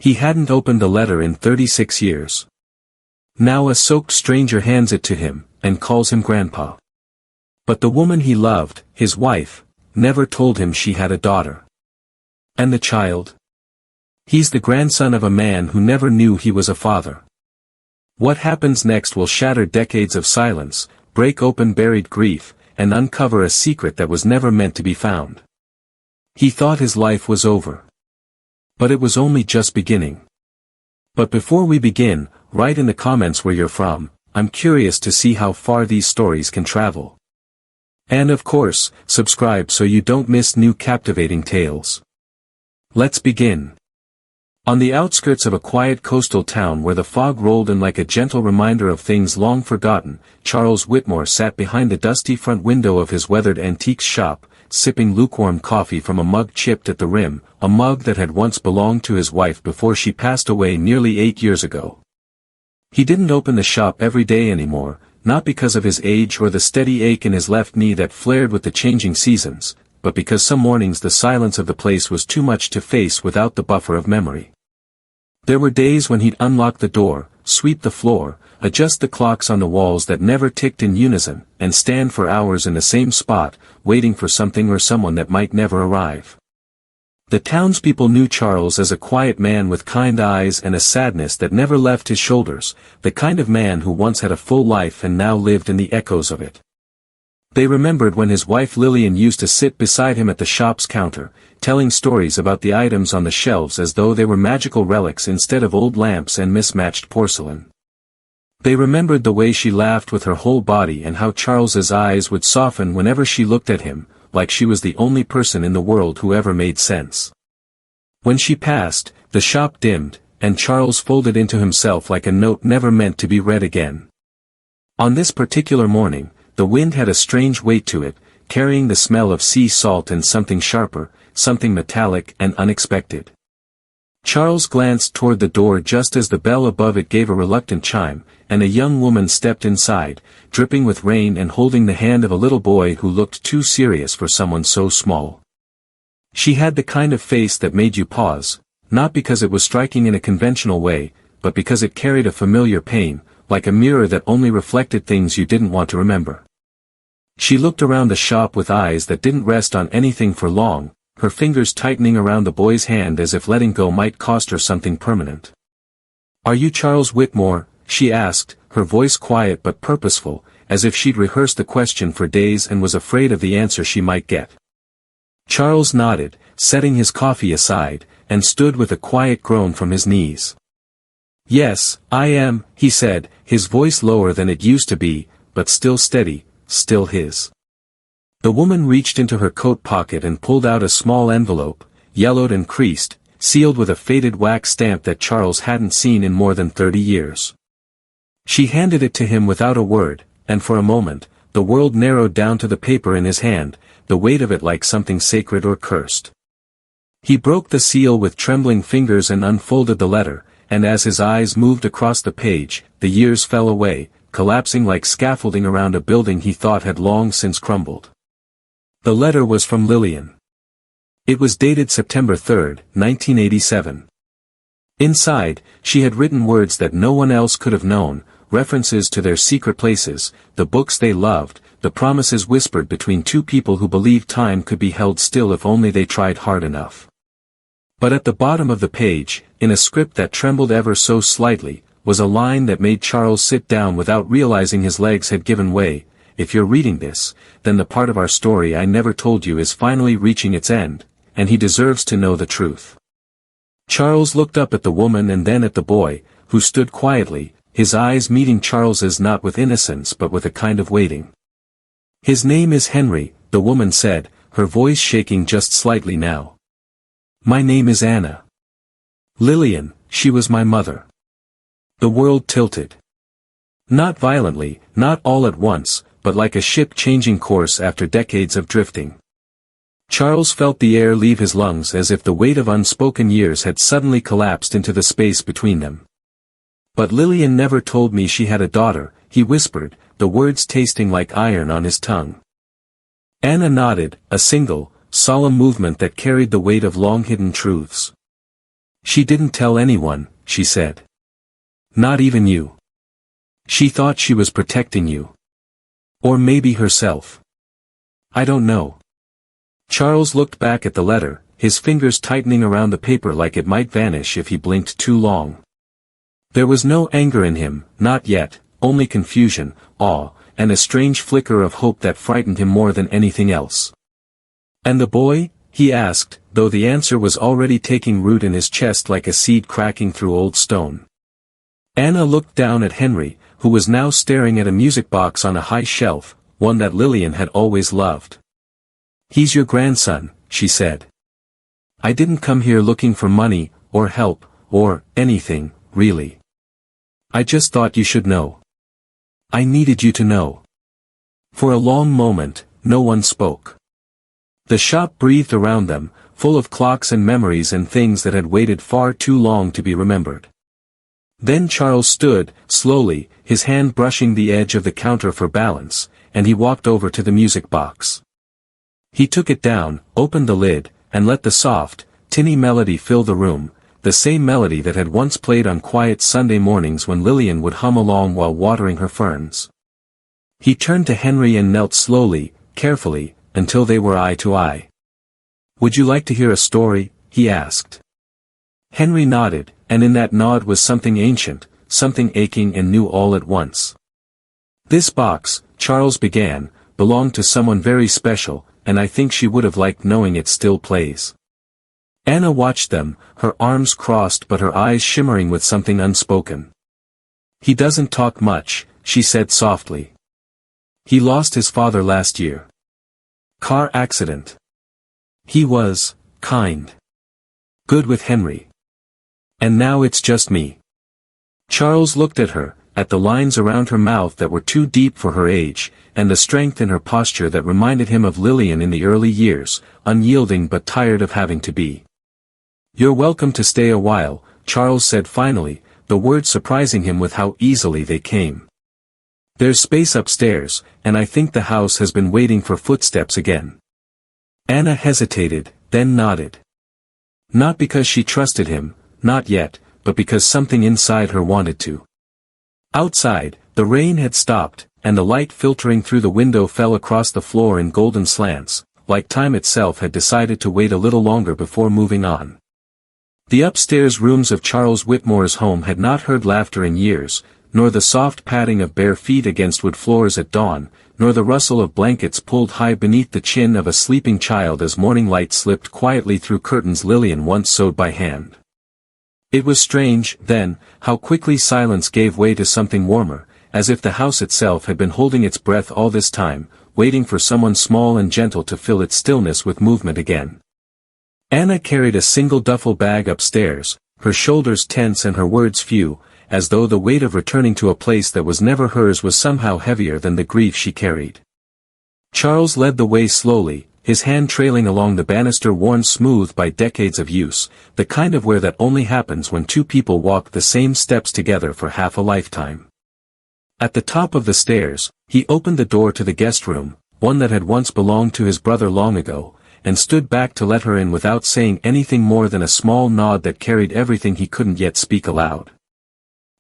He hadn't opened a letter in 36 years. Now a soaked stranger hands it to him, and calls him Grandpa. But the woman he loved, his wife, never told him she had a daughter. And the child? He's the grandson of a man who never knew he was a father. What happens next will shatter decades of silence, break open buried grief, and uncover a secret that was never meant to be found. He thought his life was over. But it was only just beginning. But before we begin, write in the comments where you're from. I'm curious to see how far these stories can travel. And of course, subscribe so you don't miss new captivating tales. Let's begin. On the outskirts of a quiet coastal town where the fog rolled in like a gentle reminder of things long forgotten, Charles Whitmore sat behind the dusty front window of his weathered antiques shop, sipping lukewarm coffee from a mug chipped at the rim, a mug that had once belonged to his wife before she passed away nearly 8 years ago. He didn't open the shop every day anymore, not because of his age or the steady ache in his left knee that flared with the changing seasons, but because some mornings the silence of the place was too much to face without the buffer of memory. There were days when he'd unlock the door, sweep the floor, adjust the clocks on the walls that never ticked in unison, and stand for hours in the same spot, waiting for something or someone that might never arrive. The townspeople knew Charles as a quiet man with kind eyes and a sadness that never left his shoulders, the kind of man who once had a full life and now lived in the echoes of it. They remembered when his wife Lillian used to sit beside him at the shop's counter, telling stories about the items on the shelves as though they were magical relics instead of old lamps and mismatched porcelain. They remembered the way she laughed with her whole body and how Charles's eyes would soften whenever she looked at him, like she was the only person in the world who ever made sense. When she passed, the shop dimmed, and Charles folded into himself like a note never meant to be read again. On this particular morning, the wind had a strange weight to it, carrying the smell of sea salt and something sharper, something metallic and unexpected. Charles glanced toward the door just as the bell above it gave a reluctant chime, and a young woman stepped inside, dripping with rain and holding the hand of a little boy who looked too serious for someone so small. She had the kind of face that made you pause, not because it was striking in a conventional way, but because it carried a familiar pain, like a mirror that only reflected things you didn't want to remember. She looked around the shop with eyes that didn't rest on anything for long, her fingers tightening around the boy's hand as if letting go might cost her something permanent. "Are you Charles Whitmore?" she asked, her voice quiet but purposeful, as if she'd rehearsed the question for days and was afraid of the answer she might get. Charles nodded, setting his coffee aside, and stood with a quiet groan from his knees. "Yes, I am," he said, his voice lower than it used to be, but still steady, still his. The woman reached into her coat pocket and pulled out a small envelope, yellowed and creased, sealed with a faded wax stamp that Charles hadn't seen in more than 30 years. She handed it to him without a word, and for a moment, the world narrowed down to the paper in his hand, the weight of it like something sacred or cursed. He broke the seal with trembling fingers and unfolded the letter, and as his eyes moved across the page, the years fell away, collapsing like scaffolding around a building he thought had long since crumbled. The letter was from Lillian. It was dated September 3, 1987. Inside, she had written words that no one else could have known, references to their secret places, the books they loved, the promises whispered between two people who believed time could be held still if only they tried hard enough. But at the bottom of the page, in a script that trembled ever so slightly, was a line that made Charles sit down without realizing his legs had given way. "If you're reading this, then the part of our story I never told you is finally reaching its end, and he deserves to know the truth." Charles looked up at the woman and then at the boy, who stood quietly, his eyes meeting Charles's not with innocence but with a kind of waiting. "His name is Henry," the woman said, her voice shaking just slightly now. "My name is Anna. Lillian, she was my mother." The world tilted. Not violently, not all at once, but like a ship changing course after decades of drifting. Charles felt the air leave his lungs as if the weight of unspoken years had suddenly collapsed into the space between them. "But Lillian never told me she had a daughter," he whispered, the words tasting like iron on his tongue. Anna nodded, a single, solemn movement that carried the weight of long-hidden truths. She didn't tell anyone, she said. Not even you. She thought she was protecting you. Or maybe herself. I don't know. Charles looked back at the letter, his fingers tightening around the paper like it might vanish if he blinked too long. There was no anger in him, not yet, only confusion, awe, and a strange flicker of hope that frightened him more than anything else. And the boy? He asked, though the answer was already taking root in his chest like a seed cracking through old stone. Anna looked down at Henry, who was now staring at a music box on a high shelf, one that Lillian had always loved. He's your grandson, she said. I didn't come here looking for money, or help, or anything, really. I just thought you should know. I needed you to know. For a long moment, no one spoke. The shop breathed around them, full of clocks and memories and things that had waited far too long to be remembered. Then Charles stood, slowly, his hand brushing the edge of the counter for balance, and he walked over to the music box. He took it down, opened the lid, and let the soft, tinny melody fill the room, the same melody that had once played on quiet Sunday mornings when Lillian would hum along while watering her ferns. He turned to Henry and knelt slowly, carefully, until they were eye to eye. Would you like to hear a story? He asked. Henry nodded, and in that nod was something ancient, something aching and new all at once. This box, Charles began, belonged to someone very special, and I think she would have liked knowing it still plays. Anna watched them, her arms crossed but her eyes shimmering with something unspoken. He doesn't talk much, she said softly. He lost his father last year. Car accident. He was kind. Good with Henry. And now it's just me. Charles looked at her, at the lines around her mouth that were too deep for her age, and the strength in her posture that reminded him of Lillian in the early years, unyielding but tired of having to be. You're welcome to stay a while, Charles said finally, the words surprising him with how easily they came. There's space upstairs, and I think the house has been waiting for footsteps again. Anna hesitated, then nodded. Not because she trusted him, not yet, but because something inside her wanted to. Outside, the rain had stopped, and the light filtering through the window fell across the floor in golden slants, like time itself had decided to wait a little longer before moving on. The upstairs rooms of Charles Whitmore's home had not heard laughter in years, nor the soft padding of bare feet against wood floors at dawn, nor the rustle of blankets pulled high beneath the chin of a sleeping child as morning light slipped quietly through curtains Lillian once sewed by hand. It was strange, then, how quickly silence gave way to something warmer, as if the house itself had been holding its breath all this time, waiting for someone small and gentle to fill its stillness with movement again. Anna carried a single duffel bag upstairs, her shoulders tense and her words few, as though the weight of returning to a place that was never hers was somehow heavier than the grief she carried. Charles led the way slowly, his hand trailing along the banister worn smooth by decades of use, the kind of wear that only happens when two people walk the same steps together for half a lifetime. At the top of the stairs, he opened the door to the guest room, one that had once belonged to his brother long ago, and stood back to let her in without saying anything more than a small nod that carried everything he couldn't yet speak aloud.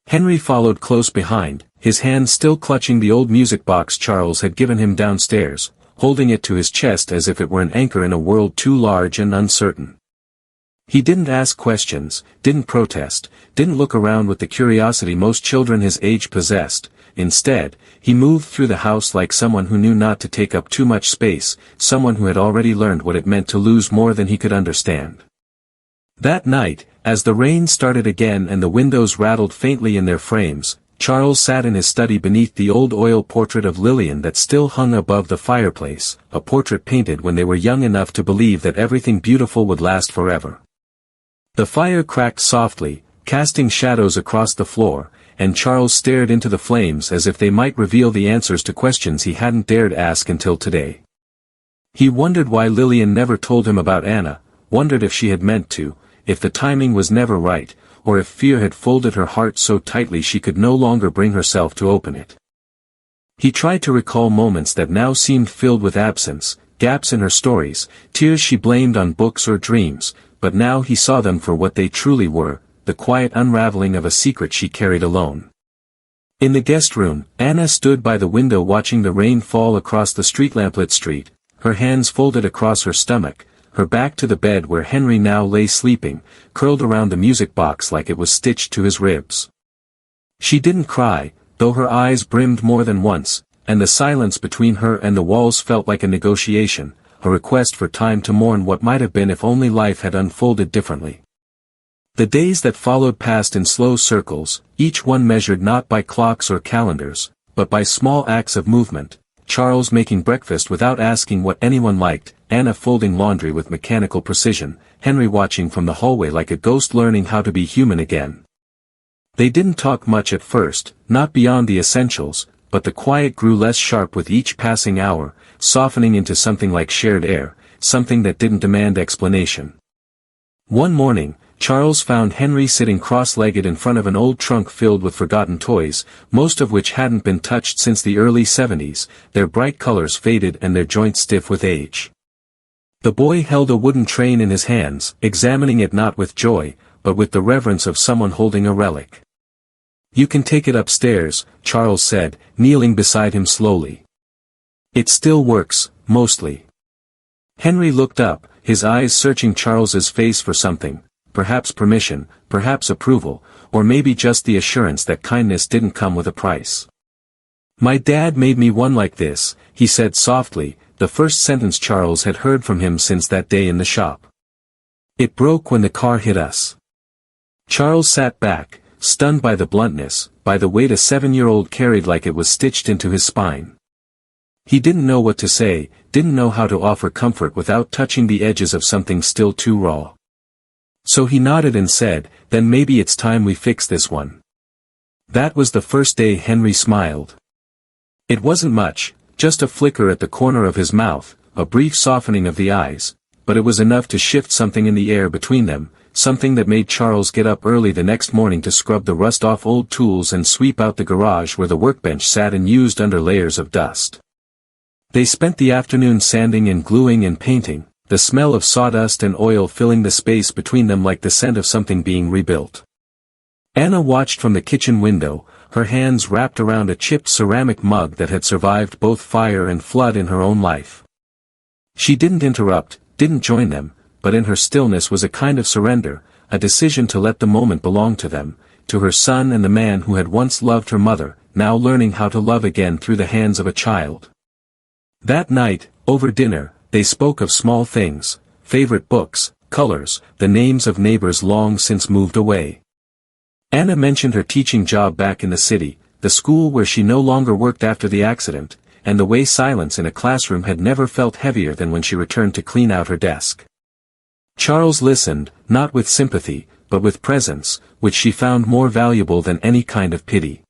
Henry followed close behind, his hand still clutching the old music box Charles had given him downstairs, holding it to his chest as if it were an anchor in a world too large and uncertain. He didn't ask questions, didn't protest, didn't look around with the curiosity most children his age possessed. Instead, he moved through the house like someone who knew not to take up too much space, someone who had already learned what it meant to lose more than he could understand. That night, as the rain started again and the windows rattled faintly in their frames, Charles sat in his study beneath the old oil portrait of Lillian that still hung above the fireplace, a portrait painted when they were young enough to believe that everything beautiful would last forever. The fire cracked softly, casting shadows across the floor, and Charles stared into the flames as if they might reveal the answers to questions he hadn't dared ask until today. He wondered why Lillian never told him about Anna, wondered if she had meant to, if the timing was never right, or if fear had folded her heart so tightly she could no longer bring herself to open it. He tried to recall moments that now seemed filled with absence, gaps in her stories, tears she blamed on books or dreams, but now he saw them for what they truly were, the quiet unraveling of a secret she carried alone. In the guest room, Anna stood by the window watching the rain fall across the lamplit street, her hands folded across her stomach, her back to the bed where Henry now lay sleeping, curled around the music box like it was stitched to his ribs. She didn't cry, though her eyes brimmed more than once, and the silence between her and the walls felt like a negotiation, a request for time to mourn what might have been if only life had unfolded differently. The days that followed passed in slow circles, each one measured not by clocks or calendars, but by small acts of movement, Charles making breakfast without asking what anyone liked, Anna folding laundry with mechanical precision, Henry watching from the hallway like a ghost learning how to be human again. They didn't talk much at first, not beyond the essentials, but the quiet grew less sharp with each passing hour, softening into something like shared air, something that didn't demand explanation. One morning, Charles found Henry sitting cross-legged in front of an old trunk filled with forgotten toys, most of which hadn't been touched since the early 70s, their bright colors faded and their joints stiff with age. The boy held a wooden train in his hands, examining it not with joy, but with the reverence of someone holding a relic. "You can take it upstairs," Charles said, kneeling beside him slowly. "It still works, mostly." Henry looked up, his eyes searching Charles's face for something, perhaps permission, perhaps approval, or maybe just the assurance that kindness didn't come with a price. "My dad made me one like this," he said softly, the first sentence Charles had heard from him since that day in the shop. "It broke when the car hit us." Charles sat back, stunned by the bluntness, by the weight a 7-year-old carried like it was stitched into his spine. He didn't know what to say, didn't know how to offer comfort without touching the edges of something still too raw. So he nodded and said, "Then maybe it's time we fix this one." That was the first day Henry smiled. It wasn't much, just a flicker at the corner of his mouth, a brief softening of the eyes, but it was enough to shift something in the air between them, something that made Charles get up early the next morning to scrub the rust off old tools and sweep out the garage where the workbench sat and used under layers of dust. They spent the afternoon sanding and gluing and painting, the smell of sawdust and oil filling the space between them like the scent of something being rebuilt. Anna watched from the kitchen window, her hands wrapped around a chipped ceramic mug that had survived both fire and flood in her own life. She didn't interrupt, didn't join them, but in her stillness was a kind of surrender, a decision to let the moment belong to them, to her son and the man who had once loved her mother, now learning how to love again through the hands of a child. That night, over dinner, they spoke of small things, favorite books, colors, the names of neighbors long since moved away. Anna mentioned her teaching job back in the city, the school where she no longer worked after the accident, and the way silence in a classroom had never felt heavier than when she returned to clean out her desk. Charles listened, not with sympathy, but with presence, which she found more valuable than any kind of pity.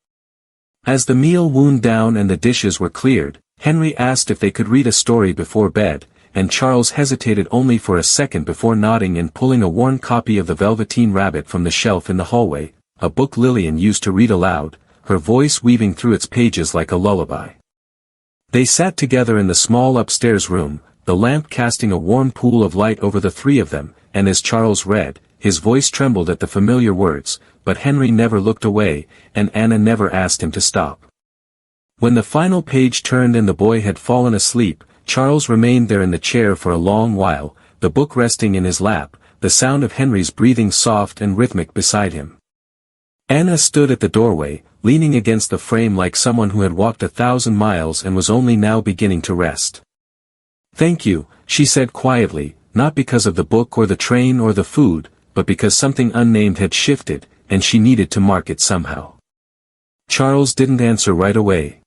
As the meal wound down and the dishes were cleared, Henry asked if they could read a story before bed, and Charles hesitated only for a second before nodding and pulling a worn copy of The Velveteen Rabbit from the shelf in the hallway, a book Lillian used to read aloud, her voice weaving through its pages like a lullaby. They sat together in the small upstairs room, the lamp casting a warm pool of light over the three of them, and as Charles read, his voice trembled at the familiar words, but Henry never looked away, and Anna never asked him to stop. When the final page turned and the boy had fallen asleep, Charles remained there in the chair for a long while, the book resting in his lap, the sound of Henry's breathing soft and rhythmic beside him. Anna stood at the doorway, leaning against the frame like someone who had walked 1,000 miles and was only now beginning to rest. "Thank you," she said quietly, not because of the book or the train or the food, but because something unnamed had shifted, and she needed to mark it somehow. Charles didn't answer right away.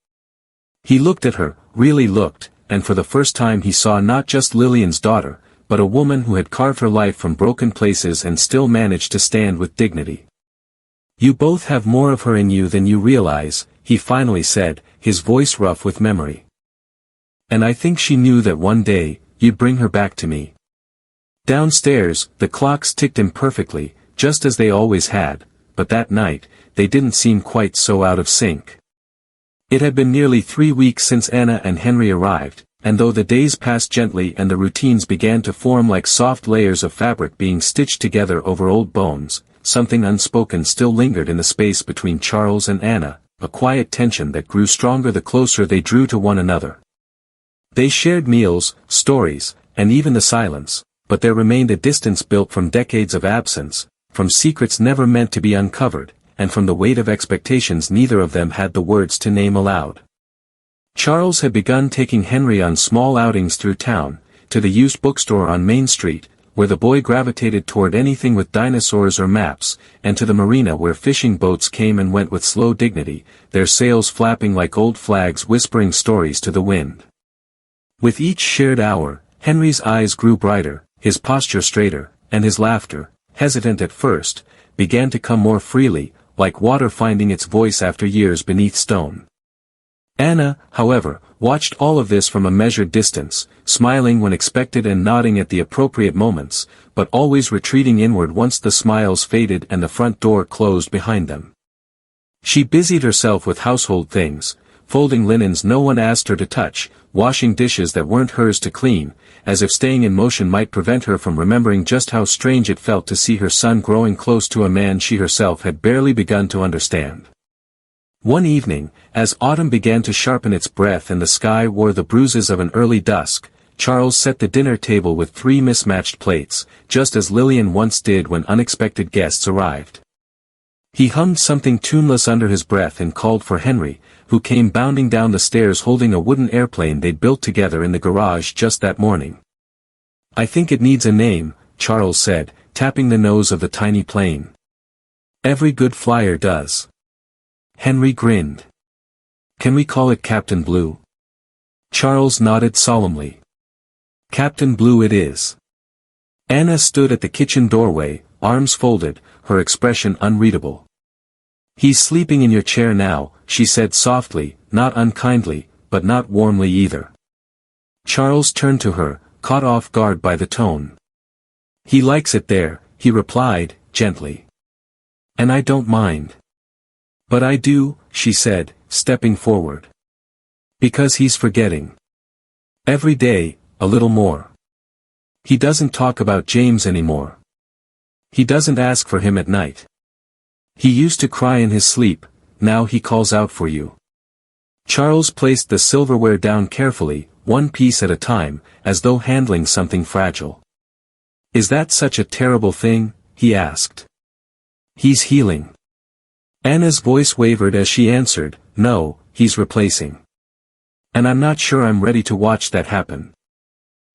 He looked at her, really looked, and for the first time he saw not just Lillian's daughter, but a woman who had carved her life from broken places and still managed to stand with dignity. "You both have more of her in you than you realize," he finally said, his voice rough with memory. "And I think she knew that one day, you'd bring her back to me." Downstairs, the clocks ticked imperfectly, just as they always had, but that night, they didn't seem quite so out of sync. It had been nearly 3 weeks since Anna and Henry arrived, and though the days passed gently and the routines began to form like soft layers of fabric being stitched together over old bones, something unspoken still lingered in the space between Charles and Anna, a quiet tension that grew stronger the closer they drew to one another. They shared meals, stories, and even the silence, but there remained a distance built from decades of absence, from secrets never meant to be uncovered, and from the weight of expectations neither of them had the words to name aloud. Charles had begun taking Henry on small outings through town, to the used bookstore on Main Street, where the boy gravitated toward anything with dinosaurs or maps, and to the marina where fishing boats came and went with slow dignity, their sails flapping like old flags whispering stories to the wind. With each shared hour, Henry's eyes grew brighter, his posture straighter, and his laughter, hesitant at first, began to come more freely, like water finding its voice after years beneath stone. Anna, however, watched all of this from a measured distance, smiling when expected and nodding at the appropriate moments, but always retreating inward once the smiles faded and the front door closed behind them. She busied herself with household things, folding linens no one asked her to touch, washing dishes that weren't hers to clean, as if staying in motion might prevent her from remembering just how strange it felt to see her son growing close to a man she herself had barely begun to understand. One evening, as autumn began to sharpen its breath and the sky wore the bruises of an early dusk, Charles set the dinner table with 3 mismatched plates, just as Lillian once did when unexpected guests arrived. He hummed something tuneless under his breath and called for Henry, who came bounding down the stairs holding a wooden airplane they'd built together in the garage just that morning. "I think it needs a name," Charles said, tapping the nose of the tiny plane. "Every good flyer does." Henry grinned. "Can we call it Captain Blue?" Charles nodded solemnly. "Captain Blue it is." Anna stood at the kitchen doorway, arms folded, her expression unreadable. "He's sleeping in your chair now," she said softly, not unkindly, but not warmly either. Charles turned to her, caught off guard by the tone. "He likes it there," he replied, gently. "And I don't mind." "But I do," she said, stepping forward. "Because he's forgetting. Every day, a little more. He doesn't talk about James anymore. He doesn't ask for him at night. He used to cry in his sleep, now he calls out for you." Charles placed the silverware down carefully, one piece at a time, as though handling something fragile. "Is that such a terrible thing?" he asked. "He's healing." Anna's voice wavered as she answered, "No, he's replacing. And I'm not sure I'm ready to watch that happen."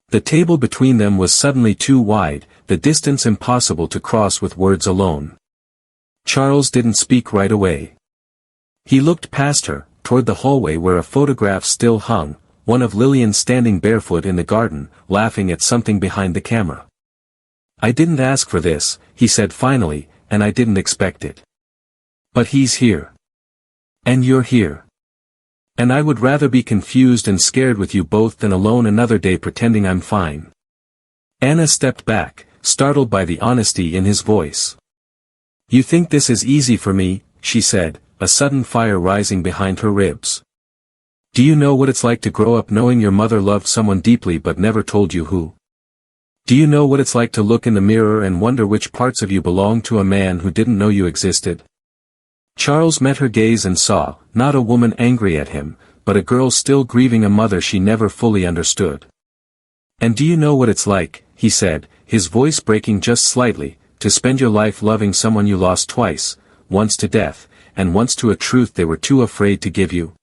The table between them was suddenly too wide, the distance impossible to cross with words alone. Charles didn't speak right away. He looked past her, toward the hallway where a photograph still hung, one of Lillian standing barefoot in the garden, laughing at something behind the camera. "I didn't ask for this," he said finally, "and I didn't expect it. But he's here. And you're here. And I would rather be confused and scared with you both than alone another day pretending I'm fine." Anna stepped back, startled by the honesty in his voice. "You think this is easy for me," she said, a sudden fire rising behind her ribs. "Do you know what it's like to grow up knowing your mother loved someone deeply but never told you who? Do you know what it's like to look in the mirror and wonder which parts of you belong to a man who didn't know you existed?" Charles met her gaze and saw, not a woman angry at him, but a girl still grieving a mother she never fully understood. "And do you know what it's like," he said, his voice breaking just slightly, "to spend your life loving someone you lost twice, once to death, and once to a truth they were too afraid to give you?"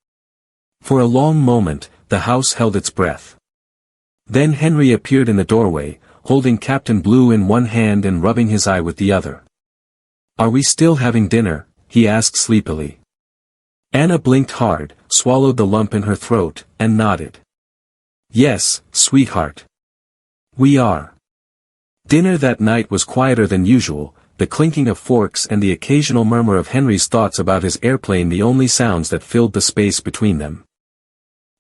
For a long moment, the house held its breath. Then Henry appeared in the doorway, holding Captain Blue in one hand and rubbing his eye with the other. "Are we still having dinner?" he asked sleepily. Anna blinked hard, swallowed the lump in her throat, and nodded. "Yes, sweetheart. We are." Dinner that night was quieter than usual, the clinking of forks and the occasional murmur of Henry's thoughts about his airplane the only sounds that filled the space between them.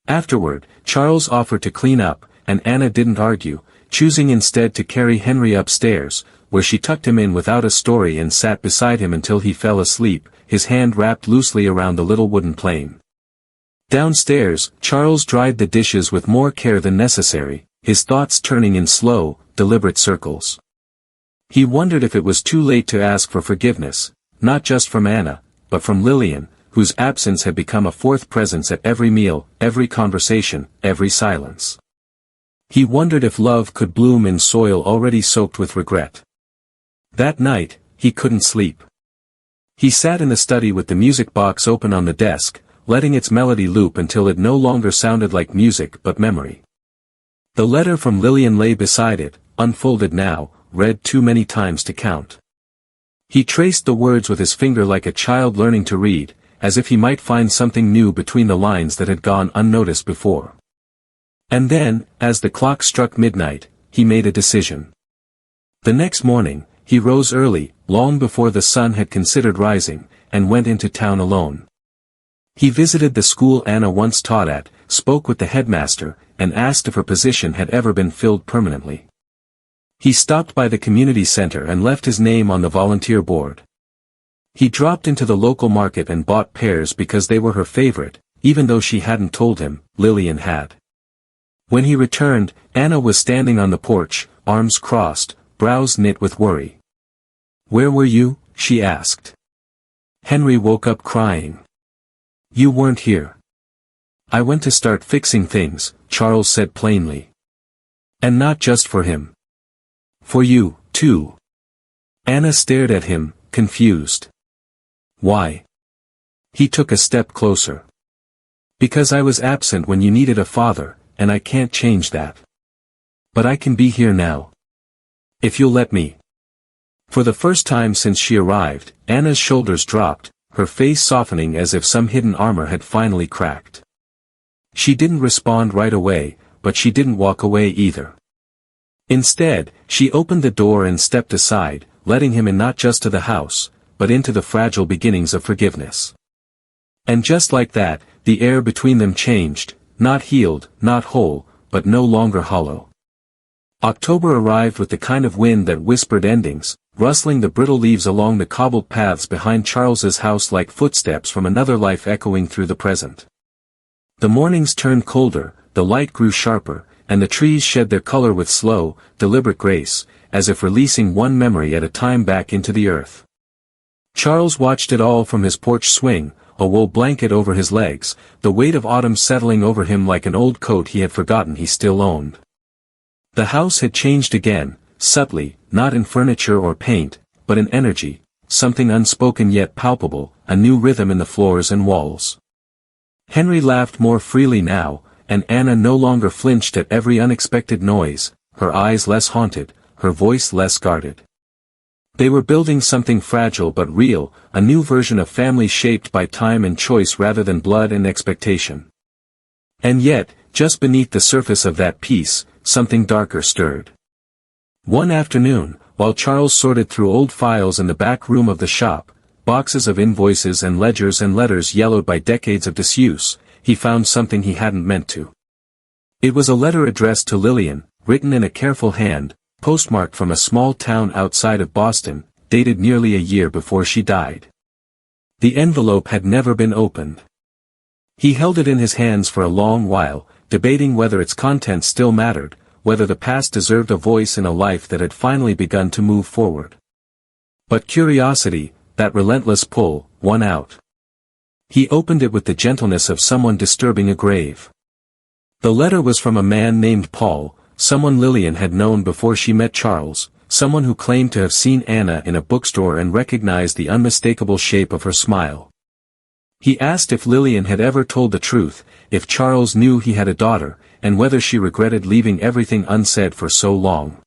Afterward, Charles offered to clean up, and Anna didn't argue, choosing instead to carry Henry upstairs, where she tucked him in without a story and sat beside him until he fell asleep, his hand wrapped loosely around the little wooden plane. Downstairs, Charles dried the dishes with more care than necessary, his thoughts turning in slow, deliberate circles. He wondered if it was too late to ask for forgiveness, not just from Anna, but from Lillian, whose absence had become a fourth presence at every meal, every conversation, every silence. He wondered if love could bloom in soil already soaked with regret. That night, he couldn't sleep. He sat in the study with the music box open on the desk, letting its melody loop until it no longer sounded like music but memory. The letter from Lillian lay beside it, unfolded now, read too many times to count. He traced the words with his finger like a child learning to read, as if he might find something new between the lines that had gone unnoticed before. And then, as the clock struck midnight, he made a decision. The next morning, he rose early, long before the sun had considered rising, and went into town alone. He visited the school Anna once taught at, spoke with the headmaster, and asked if her position had ever been filled permanently. He stopped by the community center and left his name on the volunteer board. He dropped into the local market and bought pears because they were her favorite, even though she hadn't told him, Lillian had. When he returned, Anna was standing on the porch, arms crossed, brows knit with worry. "Where were you?" she asked. Henry woke up crying. "You weren't here." "I went to start fixing things," Charles said plainly. "And not just for him. For you, too." Anna stared at him, confused. "Why?" He took a step closer. "Because I was absent when you needed a father, and I can't change that. But I can be here now. If you'll let me." For the first time since she arrived, Anna's shoulders dropped, her face softening as if some hidden armor had finally cracked. She didn't respond right away, but she didn't walk away either. Instead, she opened the door and stepped aside, letting him in not just to the house, but into the fragile beginnings of forgiveness. And just like that, the air between them changed, not healed, not whole, but no longer hollow. October arrived with the kind of wind that whispered endings, rustling the brittle leaves along the cobbled paths behind Charles's house like footsteps from another life echoing through the present. The mornings turned colder, the light grew sharper, and the trees shed their color with slow, deliberate grace, as if releasing one memory at a time back into the earth. Charles watched it all from his porch swing, a wool blanket over his legs, the weight of autumn settling over him like an old coat he had forgotten he still owned. The house had changed again, subtly, not in furniture or paint, but in energy, something unspoken yet palpable, a new rhythm in the floors and walls. Henry laughed more freely now, and Anna no longer flinched at every unexpected noise, her eyes less haunted, her voice less guarded. They were building something fragile but real, a new version of family shaped by time and choice rather than blood and expectation. And yet, just beneath the surface of that peace, something darker stirred. One afternoon, while Charles sorted through old files in the back room of the shop, boxes of invoices and ledgers and letters yellowed by decades of disuse, he found something he hadn't meant to. It was a letter addressed to Lillian, written in a careful hand, postmarked from a small town outside of Boston, dated nearly a year before she died. The envelope had never been opened. He held it in his hands for a long while, debating whether its contents still mattered, whether the past deserved a voice in a life that had finally begun to move forward. But curiosity, that relentless pull, won out. He opened it with the gentleness of someone disturbing a grave. The letter was from a man named Paul, someone Lillian had known before she met Charles, someone who claimed to have seen Anna in a bookstore and recognized the unmistakable shape of her smile. He asked if Lillian had ever told the truth, if Charles knew he had a daughter, and whether she regretted leaving everything unsaid for so long.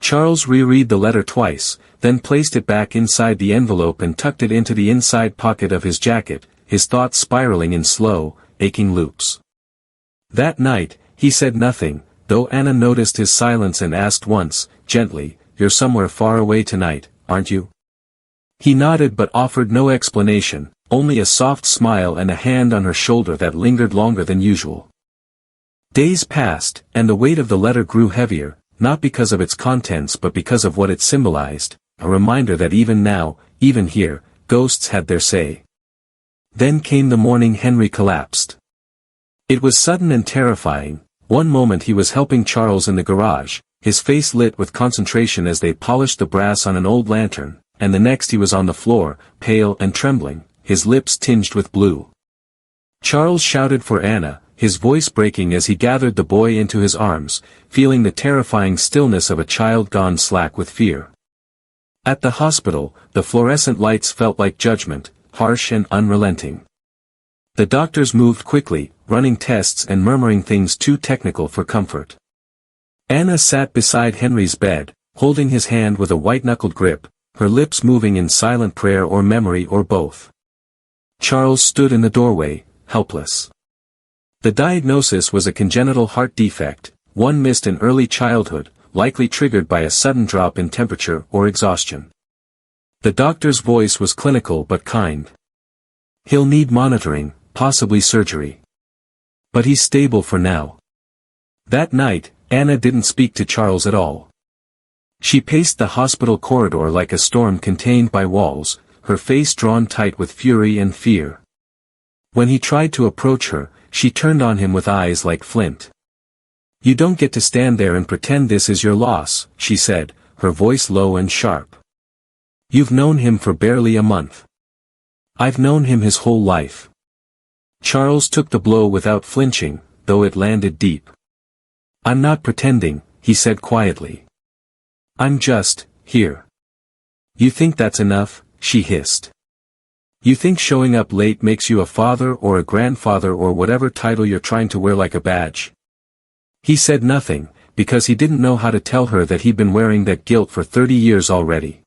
Charles reread the letter twice, then placed it back inside the envelope and tucked it into the inside pocket of his jacket, his thoughts spiraling in slow, aching loops. That night, he said nothing, though Anna noticed his silence and asked once, gently, "You're somewhere far away tonight, aren't you?" He nodded but offered no explanation, only a soft smile and a hand on her shoulder that lingered longer than usual. Days passed, and the weight of the letter grew heavier, not because of its contents but because of what it symbolized, a reminder that even now, even here, ghosts had their say. Then came the morning Henry collapsed. It was sudden and terrifying. One moment he was helping Charles in the garage, his face lit with concentration as they polished the brass on an old lantern, and the next he was on the floor, pale and trembling, his lips tinged with blue. Charles shouted for Anna, his voice breaking as he gathered the boy into his arms, feeling the terrifying stillness of a child gone slack with fear. At the hospital, the fluorescent lights felt like judgment, harsh and unrelenting. The doctors moved quickly, running tests and murmuring things too technical for comfort. Anna sat beside Henry's bed, holding his hand with a white-knuckled grip, her lips moving in silent prayer or memory or both. Charles stood in the doorway, helpless. The diagnosis was a congenital heart defect, one missed in early childhood, likely triggered by a sudden drop in temperature or exhaustion. The doctor's voice was clinical but kind. "He'll need monitoring, possibly surgery. But he's stable for now." That night, Anna didn't speak to Charles at all. She paced the hospital corridor like a storm contained by walls, her face drawn tight with fury and fear. When he tried to approach her, she turned on him with eyes like flint. "You don't get to stand there and pretend this is your loss," she said, her voice low and sharp. "You've known him for barely a month. I've known him his whole life." Charles took the blow without flinching, though it landed deep. "I'm not pretending," he said quietly. "I'm just here." "You think that's enough?" she hissed. "You think showing up late makes you a father or a grandfather or whatever title you're trying to wear like a badge?" He said nothing, because he didn't know how to tell her that he'd been wearing that guilt for 30 years already.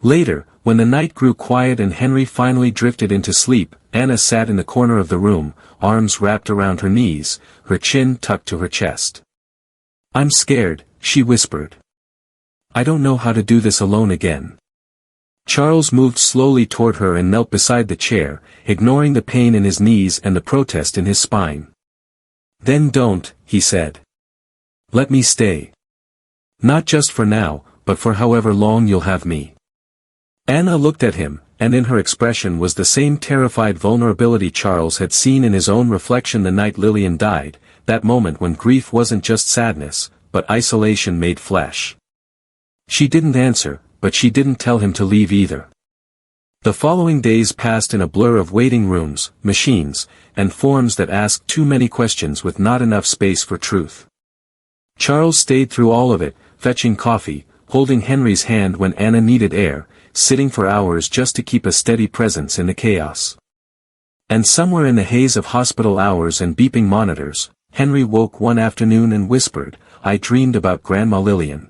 Later, when the night grew quiet and Henry finally drifted into sleep, Anna sat in the corner of the room, arms wrapped around her knees, her chin tucked to her chest. "I'm scared," she whispered. "I don't know how to do this alone again." Charles moved slowly toward her and knelt beside the chair, ignoring the pain in his knees and the protest in his spine. "Then don't," he said. "Let me stay. Not just for now, but for however long you'll have me." Anna looked at him, and in her expression was the same terrified vulnerability Charles had seen in his own reflection the night Lillian died, that moment when grief wasn't just sadness, but isolation made flesh. She didn't answer, but she didn't tell him to leave either. The following days passed in a blur of waiting rooms, machines, and forms that asked too many questions with not enough space for truth. Charles stayed through all of it, fetching coffee, holding Henry's hand when Anna needed air, sitting for hours just to keep a steady presence in the chaos. And somewhere in the haze of hospital hours and beeping monitors, Henry woke one afternoon and whispered, "I dreamed about Grandma Lillian."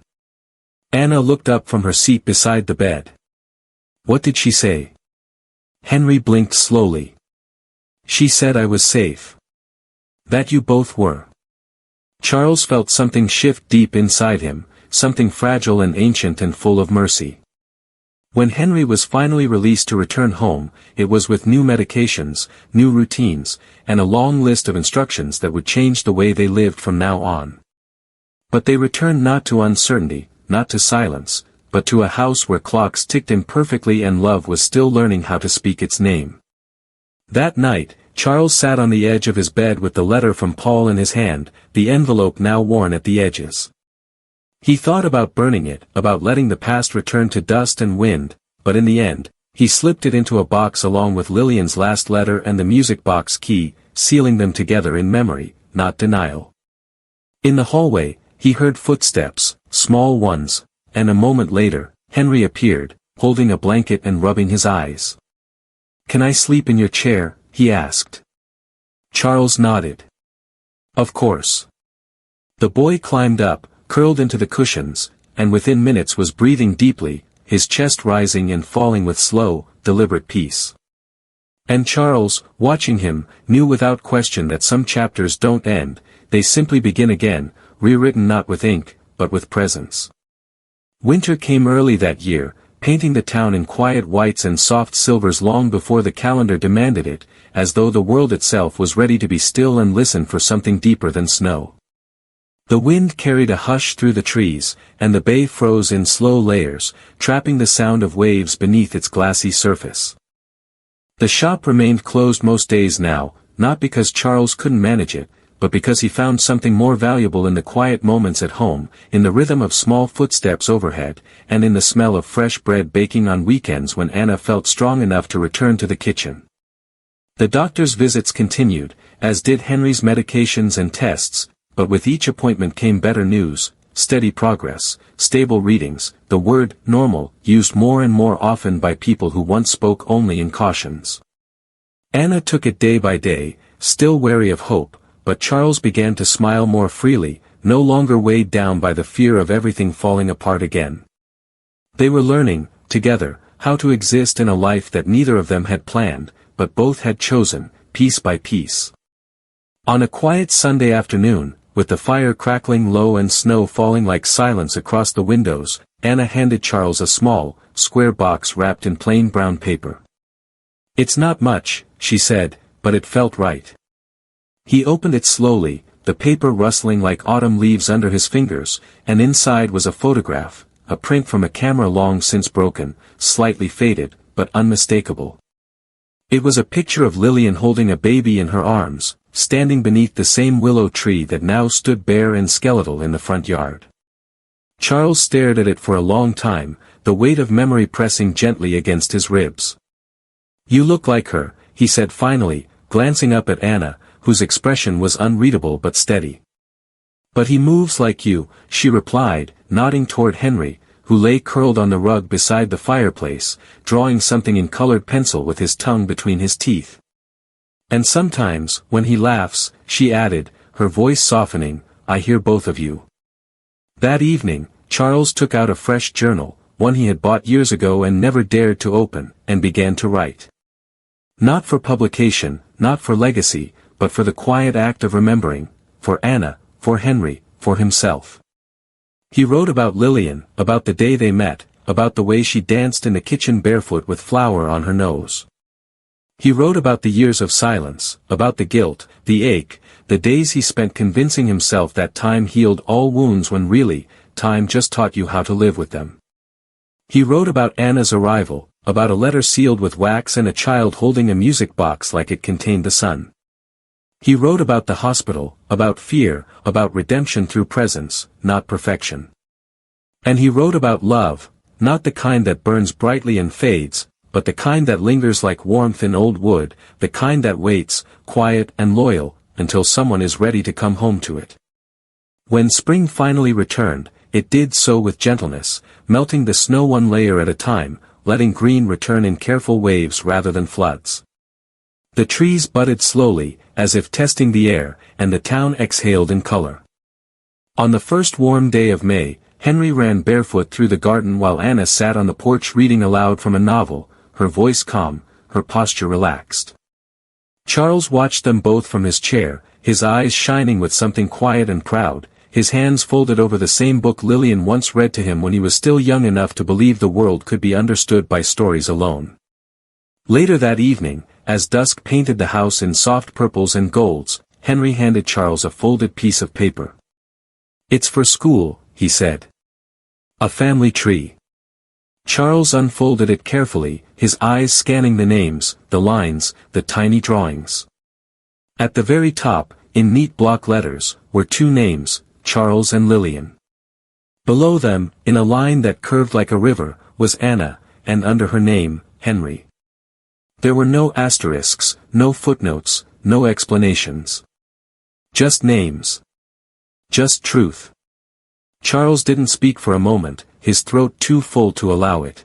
Anna looked up from her seat beside the bed. "What did she say?" Henry blinked slowly. "She said I was safe. That you both were." Charles felt something shift deep inside him, something fragile and ancient and full of mercy. When Henry was finally released to return home, it was with new medications, new routines, and a long list of instructions that would change the way they lived from now on. But they returned not to uncertainty, not to silence, but to a house where clocks ticked imperfectly and love was still learning how to speak its name. That night, Charles sat on the edge of his bed with the letter from Paul in his hand, the envelope now worn at the edges. He thought about burning it, about letting the past return to dust and wind, but in the end, he slipped it into a box along with Lillian's last letter and the music box key, sealing them together in memory, not denial. In the hallway, he heard footsteps, small ones, and a moment later, Henry appeared, holding a blanket and rubbing his eyes. "Can I sleep in your chair?" he asked. Charles nodded. "Of course." The boy climbed up, curled into the cushions, and within minutes was breathing deeply, his chest rising and falling with slow, deliberate peace. And Charles, watching him, knew without question that some chapters don't end, they simply begin again, rewritten not with ink, but with presence. Winter came early that year, painting the town in quiet whites and soft silvers long before the calendar demanded it, as though the world itself was ready to be still and listen for something deeper than snow. The wind carried a hush through the trees, and the bay froze in slow layers, trapping the sound of waves beneath its glassy surface. The shop remained closed most days now, not because Charles couldn't manage it, but because he found something more valuable in the quiet moments at home, in the rhythm of small footsteps overhead, and in the smell of fresh bread baking on weekends when Anna felt strong enough to return to the kitchen. The doctor's visits continued, as did Henry's medications and tests, but with each appointment came better news, steady progress, stable readings, the word normal used more and more often by people who once spoke only in cautions. Anna took it day by day, still wary of hope, but Charles began to smile more freely, no longer weighed down by the fear of everything falling apart again. They were learning, together, how to exist in a life that neither of them had planned, but both had chosen, piece by piece. On a quiet Sunday afternoon, with the fire crackling low and snow falling like silence across the windows, Anna handed Charles a small, square box wrapped in plain brown paper. "It's not much," she said, "but it felt right." He opened it slowly, the paper rustling like autumn leaves under his fingers, and inside was a photograph, a print from a camera long since broken, slightly faded, but unmistakable. It was a picture of Lillian holding a baby in her arms, standing beneath the same willow tree that now stood bare and skeletal in the front yard. Charles stared at it for a long time, the weight of memory pressing gently against his ribs. "You look like her," he said finally, glancing up at Anna, whose expression was unreadable but steady. "But he moves like you," she replied, nodding toward Henry, who lay curled on the rug beside the fireplace, drawing something in colored pencil with his tongue between his teeth. "And sometimes, when he laughs," she added, her voice softening, "I hear both of you." That evening, Charles took out a fresh journal, one he had bought years ago and never dared to open, and began to write. Not for publication, not for legacy, but for the quiet act of remembering, for Anna, for Henry, for himself. He wrote about Lillian, about the day they met, about the way she danced in the kitchen barefoot with flour on her nose. He wrote about the years of silence, about the guilt, the ache, the days he spent convincing himself that time healed all wounds when really, time just taught you how to live with them. He wrote about Anna's arrival, about a letter sealed with wax and a child holding a music box like it contained the sun. He wrote about the hospital, about fear, about redemption through presence, not perfection. And he wrote about love, not the kind that burns brightly and fades, but the kind that lingers like warmth in old wood, the kind that waits, quiet and loyal, until someone is ready to come home to it. When spring finally returned, it did so with gentleness, melting the snow one layer at a time, letting green return in careful waves rather than floods. The trees budded slowly, as if testing the air, and the town exhaled in color. On the first warm day of May, Henry ran barefoot through the garden while Anna sat on the porch reading aloud from a novel, her voice calm, her posture relaxed. Charles watched them both from his chair, his eyes shining with something quiet and proud, his hands folded over the same book Lillian once read to him when he was still young enough to believe the world could be understood by stories alone. Later that evening, as dusk painted the house in soft purples and golds, Henry handed Charles a folded piece of paper. "It's for school," he said. "A family tree." Charles unfolded it carefully, his eyes scanning the names, the lines, the tiny drawings. At the very top, in neat block letters, were two names, Charles and Lillian. Below them, in a line that curved like a river, was Anna, and under her name, Henry. There were no asterisks, no footnotes, no explanations. Just names. Just truth. Charles didn't speak for a moment, his throat too full to allow it.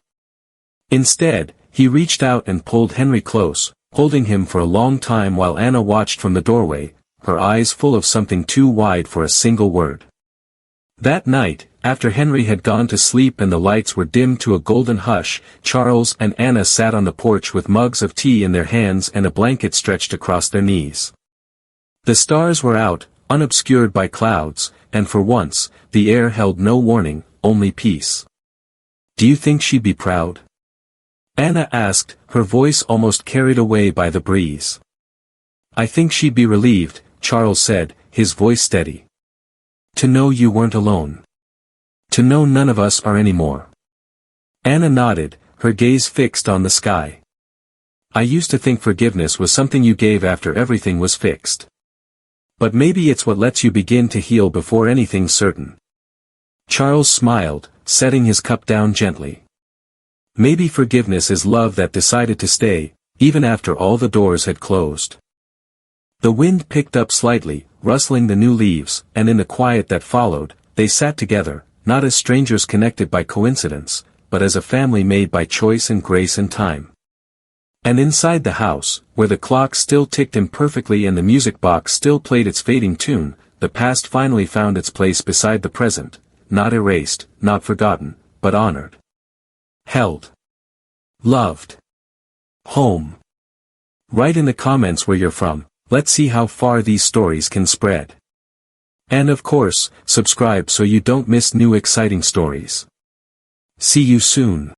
Instead, he reached out and pulled Henry close, holding him for a long time while Anna watched from the doorway, her eyes full of something too wide for a single word. That night, after Henry had gone to sleep and the lights were dimmed to a golden hush, Charles and Anna sat on the porch with mugs of tea in their hands and a blanket stretched across their knees. The stars were out, unobscured by clouds, and for once, the air held no warning, only peace. "Do you think she'd be proud?" Anna asked, her voice almost carried away by the breeze. "I think she'd be relieved," Charles said, his voice steady. "To know you weren't alone. To know none of us are anymore." Anna nodded, her gaze fixed on the sky. I used to think forgiveness was something you gave after everything was fixed. But maybe it's what lets you begin to heal before anything's certain. Charles smiled, setting his cup down gently. Maybe forgiveness is love that decided to stay, even after all the doors had closed. The wind picked up slightly, rustling the new leaves, and in the quiet that followed, they sat together, not as strangers connected by coincidence, but as a family made by choice and grace and time. And inside the house, where the clock still ticked imperfectly and the music box still played its fading tune, the past finally found its place beside the present, not erased, not forgotten, but honored. Held. Loved. Home. Write in the comments where you're from, let's see how far these stories can spread. And of course, subscribe so you don't miss new exciting stories. See you soon.